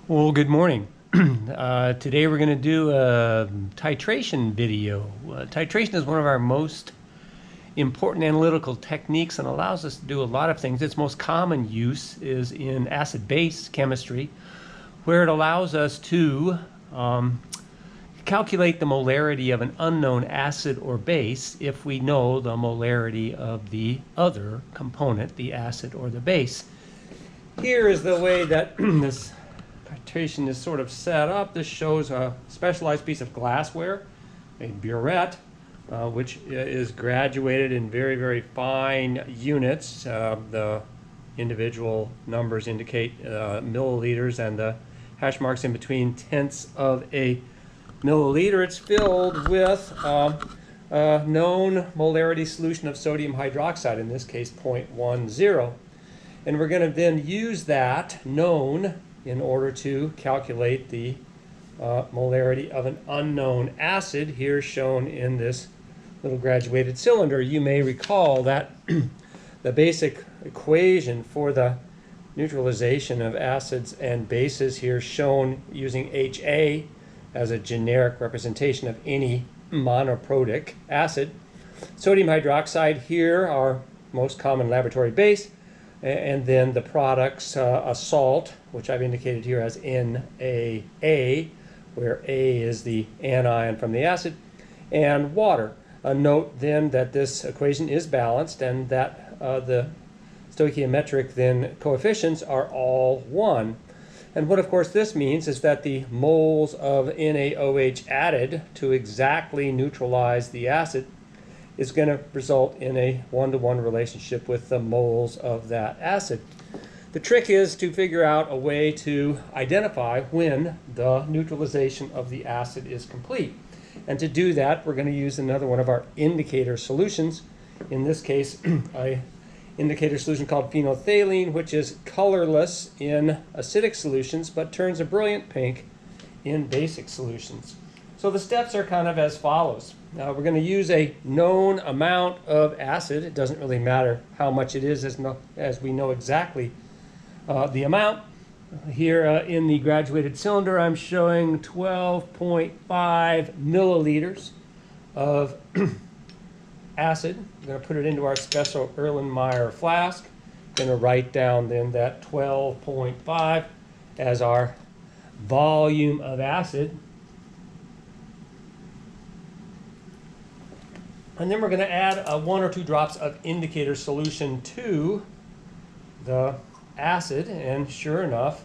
Well, good morning. Today we're going to do a titration video. Titration is one of our most important analytical techniques and allows us to do a lot of things. Its most common use is in acid-base chemistry, where it allows us to calculate the molarity of an unknown acid or base if we know the molarity of the other component, the acid or the base. Here is the way that this titration is sort of set up. This shows a specialized piece of glassware, a burette, which is graduated in very, very fine units. The individual numbers indicate milliliters, and the hash marks in between tenths of a milliliter. It's filled with a known molarity solution of sodium hydroxide, in this case 0.10. And we're going to then use that known in order to calculate the molarity of an unknown acid, here shown in this little graduated cylinder. You may recall that the basic equation for the neutralization of acids and bases, here shown using HA as a generic representation of any monoprotic acid. Sodium hydroxide here, our most common laboratory base, and then the products, a salt, which I've indicated here as NaA, where A is the anion from the acid, and water. Note then that this equation is balanced and that the stoichiometric then coefficients are all 1. And what of course this means is that the moles of NaOH added to exactly neutralize the acid is going to result in a one-to-one relationship with the moles of that acid. The trick is to figure out a way to identify when the neutralization of the acid is complete. And to do that, we're going to use another one of our indicator solutions. In this case, an indicator solution called phenolphthalein, which is colorless in acidic solutions, but turns a brilliant pink in basic solutions. So the steps are kind of as follows. Now we're going to use a known amount of acid. It doesn't really matter how much it is as we know exactly the amount. Here in the graduated cylinder, I'm showing 12.5 milliliters of acid. I'm going to put it into our special Erlenmeyer flask. I'm going to write down then that 12.5 as our volume of acid. And then we're going to add 1 or 2 drops of indicator solution to the acid. And sure enough,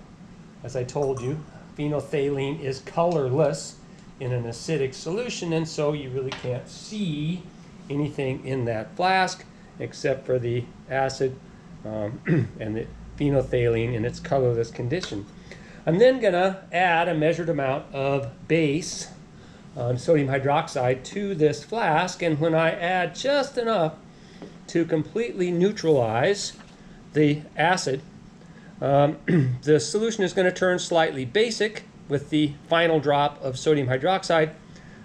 as I told you, phenolphthalein is colorless in an acidic solution, and so you really can't see anything in that flask except for the acid and the phenolphthalein in its colorless condition. I'm then going to add a measured amount of base, sodium hydroxide, to this flask, and when I add just enough to completely neutralize the acid, the solution is going to turn slightly basic with the final drop of sodium hydroxide.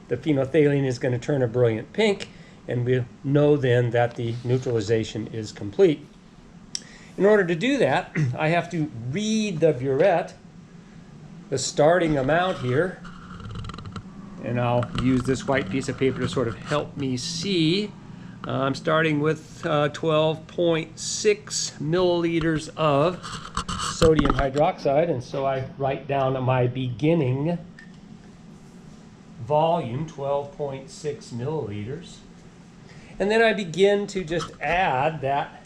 The phenolphthalein is going to turn a brilliant pink, and we'll know then that the neutralization is complete. In order to do that, I have to read the burette, the starting amount here, and I'll use this white piece of paper to sort of help me see. I'm starting with 12.6 milliliters of sodium hydroxide, and so I write down my beginning volume, 12.6 milliliters. And then I begin to just add that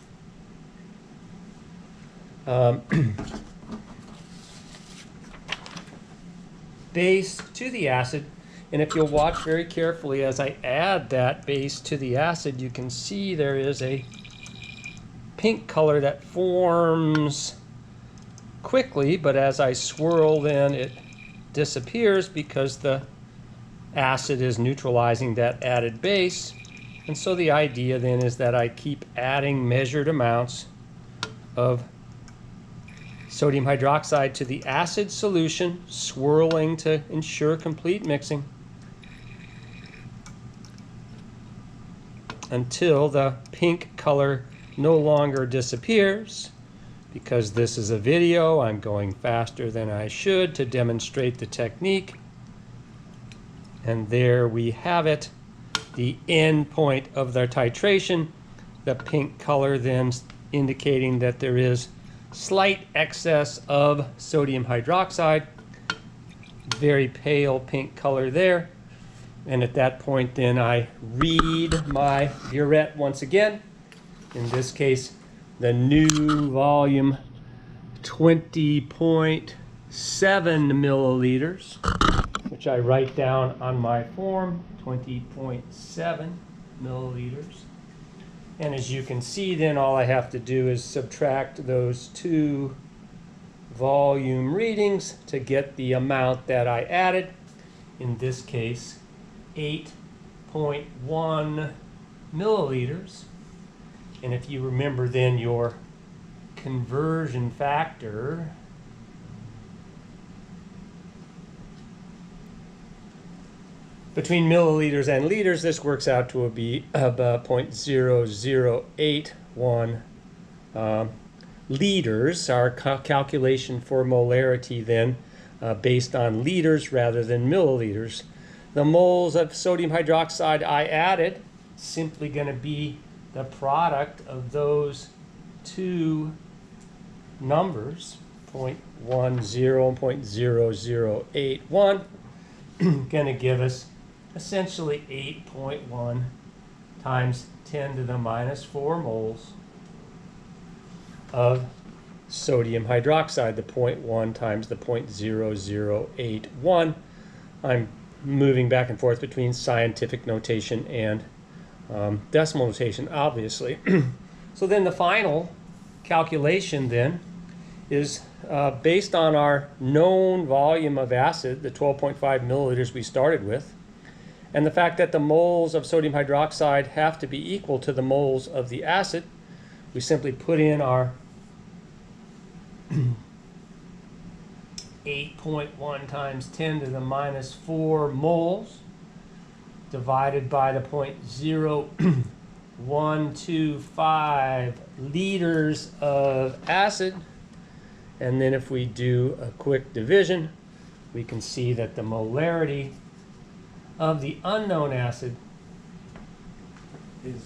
base to the acid. And if you'll watch very carefully as I add that base to the acid, you can see there is a pink color that forms quickly, but as I swirl then it disappears because the acid is neutralizing that added base. And so the idea then is that I keep adding measured amounts of sodium hydroxide to the acid solution, swirling to ensure complete mixing, until the pink color no longer disappears, Because this is a video, I'm going faster than I should to demonstrate the technique. And there we have it, the end point of their titration. The pink color then indicating that there is slight excess of sodium hydroxide. Very pale pink color there. And at that point then I read my burette once again. In this case, the new volume 20.7 milliliters, which I write down on my form, 20.7 milliliters. And as you can see then, all I have to do is subtract those two volume readings to get the amount that I added. In this case, 8.1 milliliters. And if you remember then your conversion factor, between milliliters and liters, this works out to be about 0.0081 liters. Our calculation for molarity then based on liters rather than milliliters. The moles of sodium hydroxide I added simply going to be the product of those two numbers, 0.10 and 0.0081, going to give us essentially 8.1 times 10 to the minus 4 moles of sodium hydroxide, the 0.1 times the 0.0081. I'm moving back and forth between scientific notation and decimal notation, obviously. So then the final calculation then is based on our known volume of acid, the 12.5 milliliters we started with, and the fact that the moles of sodium hydroxide have to be equal to the moles of the acid. We simply put in our 8.1 times 10 to the minus 4 moles divided by the 0.0125 liters of acid. And then if we do a quick division, we can see that the molarity of the unknown acid is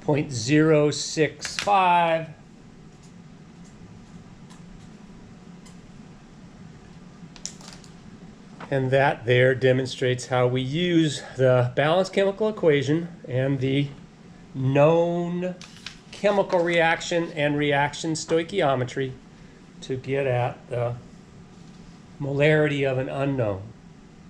0.065. And that there demonstrates how we use the balanced chemical equation and the known chemical reaction and reaction stoichiometry to get at the molarity of an unknown.